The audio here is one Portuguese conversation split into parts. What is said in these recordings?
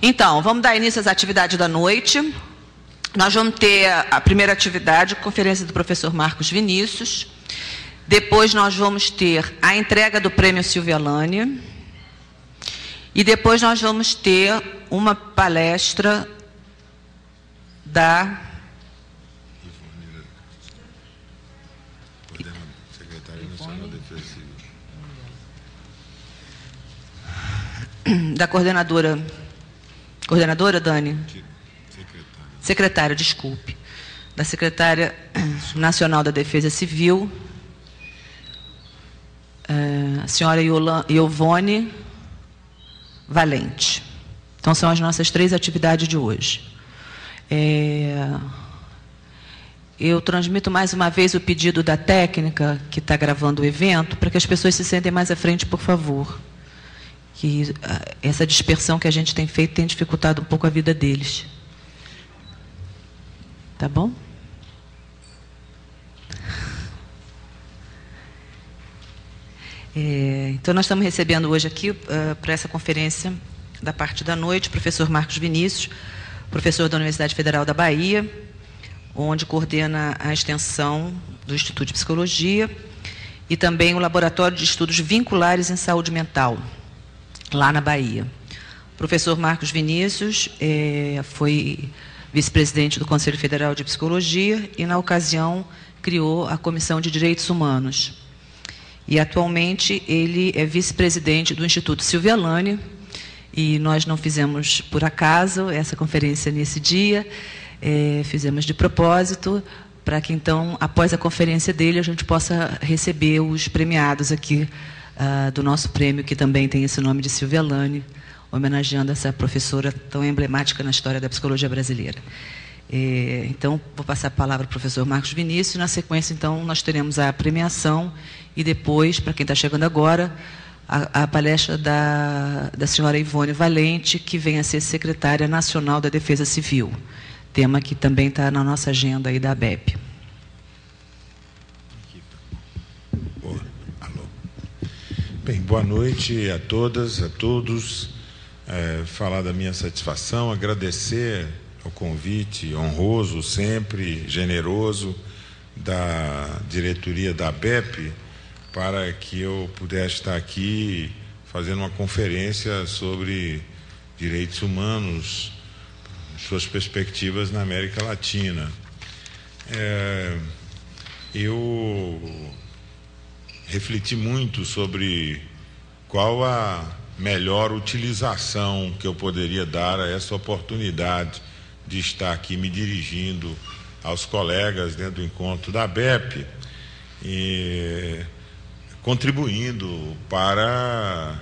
Então, vamos dar início às atividades da noite. Nós vamos ter a primeira atividade, conferência do professor Marcos Vinícius. Depois nós vamos ter a entrega do prêmio Silvia Lane. E depois nós vamos ter uma palestra da Secretária Nacional da Defesa Civil. Da coordenadora, Dani? Secretária, desculpe. Da Secretária Nacional da Defesa Civil, a senhora Iovone Valente. Então, são as nossas 3 atividades de hoje. Eu transmito mais uma vez o pedido da técnica que está gravando o evento, para que as pessoas se sentem mais à frente, por favor. Que essa dispersão que a gente tem feito tem dificultado um pouco a vida deles. Tá bom? Então, nós estamos recebendo hoje aqui, para essa conferência da parte da noite, o professor Marcos Vinícius, professor da Universidade Federal da Bahia, onde coordena a extensão do Instituto de Psicologia e também o Laboratório de Estudos Vinculares em Saúde Mental, lá na Bahia. O professor Marcos Vinícius foi vice-presidente do Conselho Federal de Psicologia e, na ocasião, criou a Comissão de Direitos Humanos. E, atualmente, ele é vice-presidente do Instituto Silvia Lane, e nós não fizemos por acaso essa conferência nesse dia, fizemos de propósito, para que, então, após a conferência dele, a gente possa receber os premiados aqui do nosso prêmio, que também tem esse nome de Silvia Lane, homenageando essa professora tão emblemática na história da psicologia brasileira. Então, vou passar a palavra ao professor Marcos Vinícius. Na sequência, então, nós teremos a premiação e depois, para quem está chegando agora, a palestra da senhora Iovone Valente, que vem a ser secretária nacional da Defesa Civil, tema que também está na nossa agenda aí da ABEP. Bem, boa noite a todas, a todos. Falar da minha satisfação, agradecer o convite honroso, sempre generoso, da diretoria da ABEP, para que eu pudesse estar aqui fazendo uma conferência sobre direitos humanos, suas perspectivas na América Latina. Eu refleti muito sobre qual a melhor utilização que eu poderia dar a essa oportunidade de estar aqui me dirigindo aos colegas dentro do encontro da ABEP e contribuindo para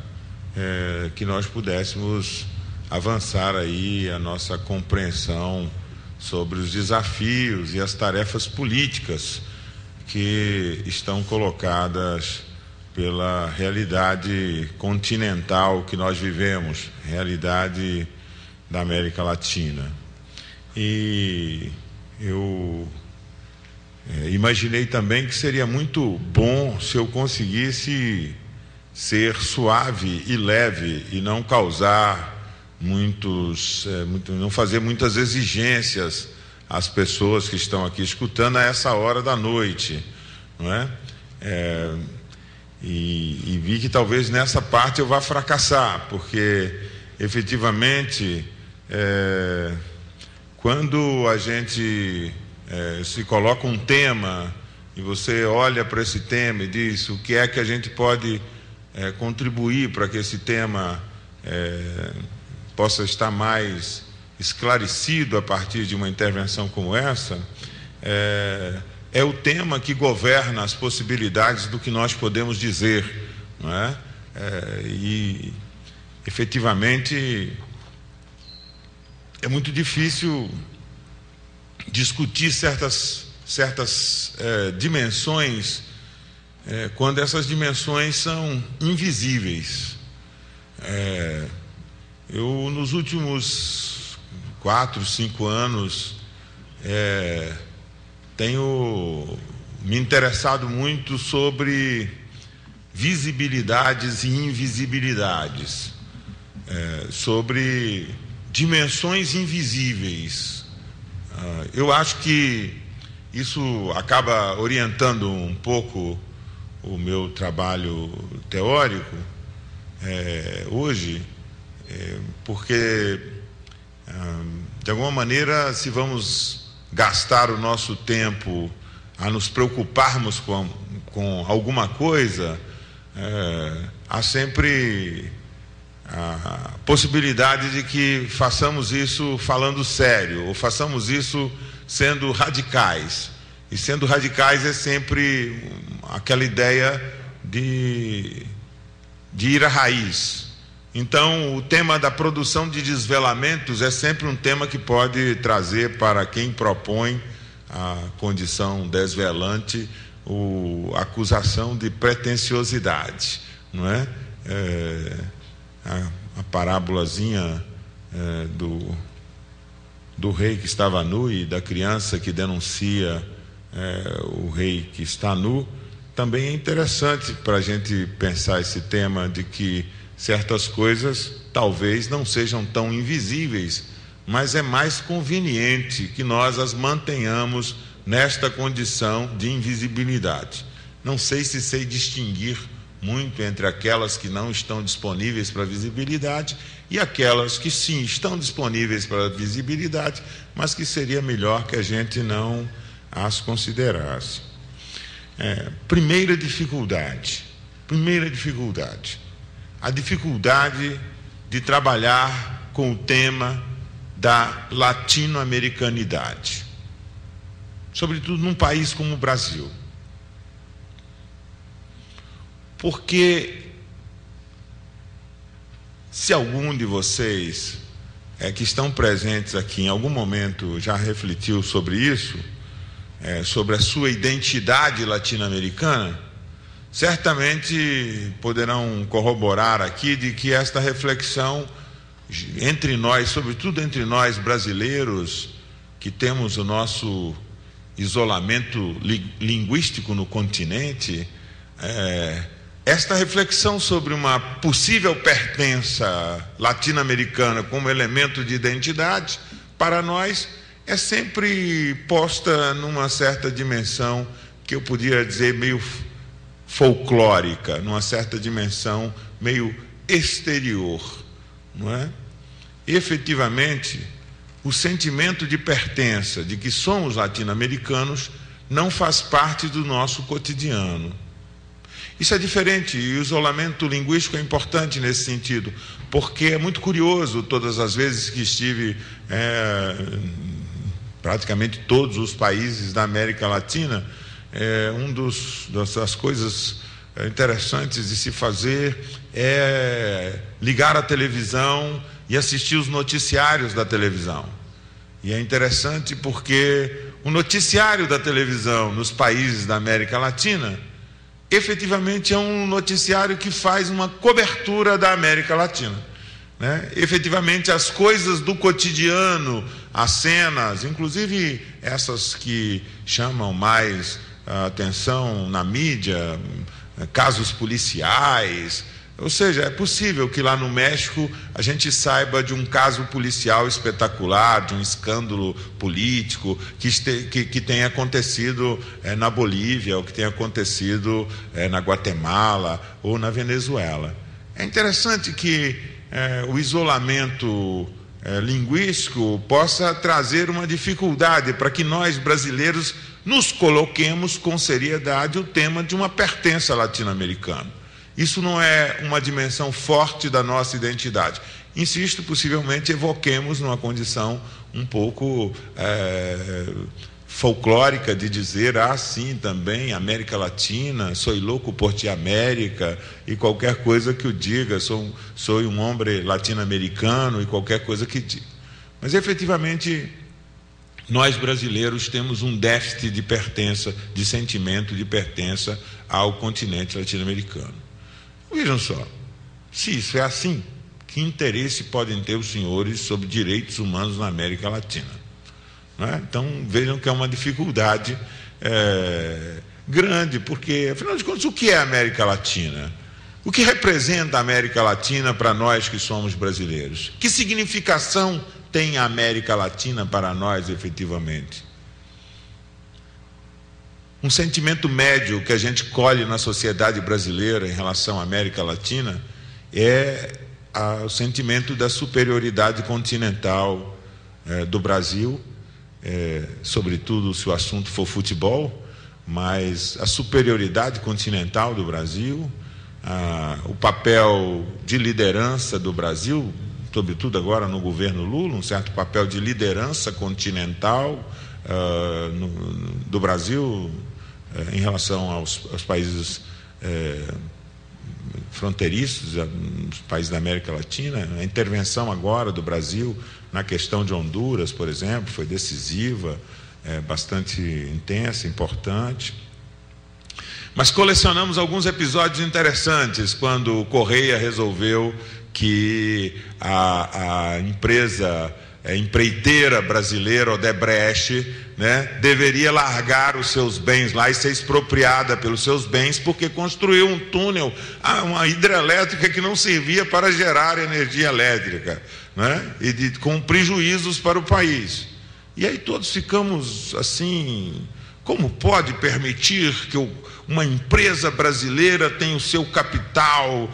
que nós pudéssemos avançar aí a nossa compreensão sobre os desafios e as tarefas políticas que estão colocadas pela realidade continental que nós vivemos, realidade da América Latina. E eu imaginei também que seria muito bom se eu conseguisse ser suave e leve e não causar não fazer muitas exigências às pessoas que estão aqui escutando a essa hora da noite, não é? E vi que talvez nessa parte eu vá fracassar, porque efetivamente quando a gente se coloca um tema e você olha para esse tema e diz o que é que a gente pode contribuir para que esse tema possa estar mais esclarecido a partir de uma intervenção como essa, é o tema que governa as possibilidades do que nós podemos dizer, não é? E efetivamente é muito difícil discutir certas dimensões quando essas dimensões são invisíveis. Eu, nos últimos 4, 5 anos, tenho me interessado muito sobre visibilidades e invisibilidades, sobre dimensões invisíveis. Eu acho que isso acaba orientando um pouco o meu trabalho teórico hoje, porque, de alguma maneira, se vamos gastar o nosso tempo a nos preocuparmos com alguma coisa, há sempre a possibilidade de que façamos isso falando sério, ou façamos isso sendo radicais. E sendo radicais é sempre aquela ideia de ir à raiz. Então, o tema da produção de desvelamentos é sempre um tema que pode trazer para quem propõe a condição desvelante a acusação de pretensiosidade, não é? A parábolazinha do rei que estava nu e da criança que denuncia o rei que está nu, também é interessante para a gente pensar esse tema de que certas coisas talvez não sejam tão invisíveis, mas é mais conveniente que nós as mantenhamos nesta condição de invisibilidade. Não sei se sei distinguir muito entre aquelas que não estão disponíveis para visibilidade e aquelas que sim estão disponíveis para visibilidade, mas que seria melhor que a gente não as considerasse. Primeira dificuldade, a dificuldade de trabalhar com o tema da latino-americanidade, sobretudo num país como o Brasil. Porque se algum de vocês que estão presentes aqui em algum momento já refletiu sobre isso, sobre a sua identidade latino-americana, certamente poderão corroborar aqui de que esta reflexão entre nós, sobretudo entre nós brasileiros, que temos o nosso isolamento linguístico no continente, esta reflexão sobre uma possível pertença latino-americana como elemento de identidade, para nós, é sempre posta numa certa dimensão que eu poderia dizer meio folclórica, numa certa dimensão meio exterior, não é? Efetivamente, o sentimento de pertença, de que somos latino-americanos, não faz parte do nosso cotidiano. Isso é diferente, e o isolamento linguístico é importante nesse sentido, porque é muito curioso, todas as vezes que estive praticamente todos os países da América Latina, das coisas interessantes de se fazer é ligar a televisão e assistir os noticiários da televisão. E é interessante porque o noticiário da televisão nos países da América Latina efetivamente é um noticiário que faz uma cobertura da América Latina, né? Efetivamente as coisas do cotidiano, as cenas, inclusive essas que chamam mais a atenção na mídia, casos policiais. Ou seja, é possível que lá no México a gente saiba de um caso policial espetacular, de um escândalo político que tenha acontecido na Bolívia, ou que tenha acontecido na Guatemala ou na Venezuela. É interessante que o isolamento linguístico possa trazer uma dificuldade para que nós brasileiros nos coloquemos com seriedade o tema de uma pertença latino-americana. Isso não é uma dimensão forte da nossa identidade. Insisto, possivelmente evoquemos numa condição um pouco folclórica de dizer, sim, também América Latina, sou louco por ti América, e qualquer coisa que o diga, sou um homem latino-americano, e qualquer coisa que diga. Mas efetivamente nós brasileiros temos um déficit de pertença, de sentimento de pertença ao continente latino-americano. Vejam só, se isso é assim, que interesse podem ter os senhores sobre direitos humanos na América Latina? Não é? Então vejam que é uma dificuldade grande, porque afinal de contas o que é a América Latina? O que representa a América Latina para nós que somos brasileiros? Que significação tem a América Latina para nós, efetivamente? Um sentimento médio que a gente colhe na sociedade brasileira em relação à América Latina é o sentimento da superioridade continental do Brasil, sobretudo se o assunto for futebol, mas a superioridade continental do Brasil, o papel de liderança do Brasil, sobretudo agora no governo Lula, um certo papel de liderança continental do Brasil em relação aos países fronteiriços, os países da América Latina. A intervenção agora do Brasil na questão de Honduras, por exemplo, foi decisiva, bastante intensa, importante. Mas colecionamos alguns episódios interessantes quando o Correia resolveu que a empresa empreiteira brasileira, Odebrecht, deveria largar os seus bens lá e ser expropriada pelos seus bens, porque construiu um túnel, uma hidrelétrica que não servia para gerar energia elétrica, com prejuízos para o país. E aí todos ficamos assim: como pode permitir que uma empresa brasileira tenha o seu capital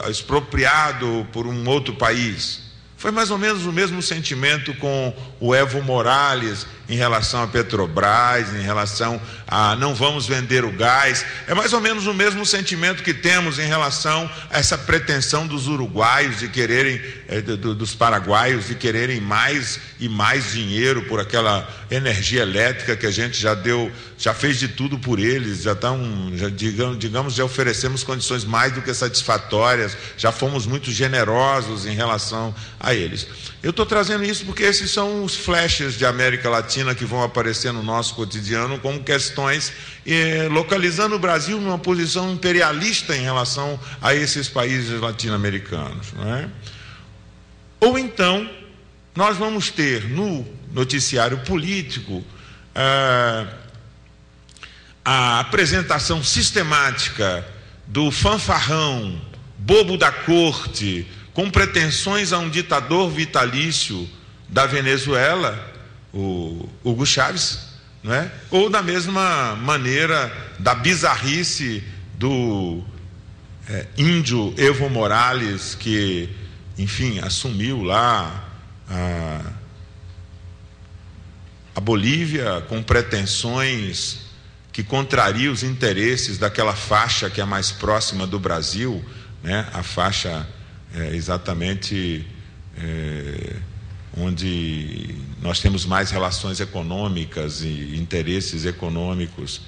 expropriado por um outro país? Foi mais ou menos o mesmo sentimento com o Evo Morales em relação à Petrobras, em relação a não vamos vender o gás. É mais ou menos o mesmo sentimento que temos em relação a essa pretensão dos uruguaios de quererem, dos paraguaios, de quererem mais e mais dinheiro por aquela energia elétrica que a gente já fez de tudo por eles, já oferecemos condições mais do que satisfatórias, já fomos muito generosos em relação a eles. Eu estou trazendo isso porque esses são os flashes de América Latina que vão aparecer no nosso cotidiano como questões localizando o Brasil numa posição imperialista em relação a esses países latino-americanos, Ou então, nós vamos ter no noticiário político a apresentação sistemática do fanfarrão, bobo da corte, com pretensões a um ditador vitalício da Venezuela, o Hugo Chávez, ou da mesma maneira da bizarrice do índio Evo Morales, que, enfim, assumiu lá a Bolívia com pretensões que contrariam os interesses daquela faixa que é mais próxima do Brasil, a faixa exatamente onde nós temos mais relações econômicas e interesses econômicos.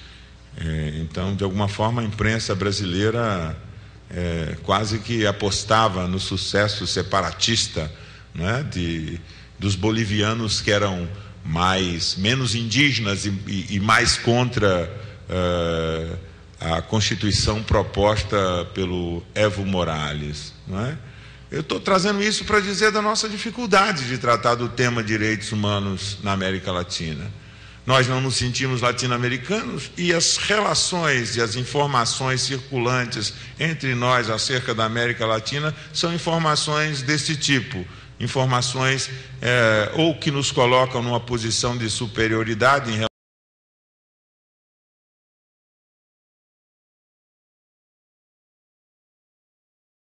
Então, de alguma forma, a imprensa brasileira quase que apostava no sucesso separatista, dos bolivianos que eram menos indígenas e mais contra a Constituição proposta pelo Evo Morales, Eu estou trazendo isso para dizer da nossa dificuldade de tratar do tema direitos humanos na América Latina. Nós não nos sentimos latino-americanos e as relações e as informações circulantes entre nós acerca da América Latina são informações desse tipo. Informações ou que nos colocam numa posição de superioridade em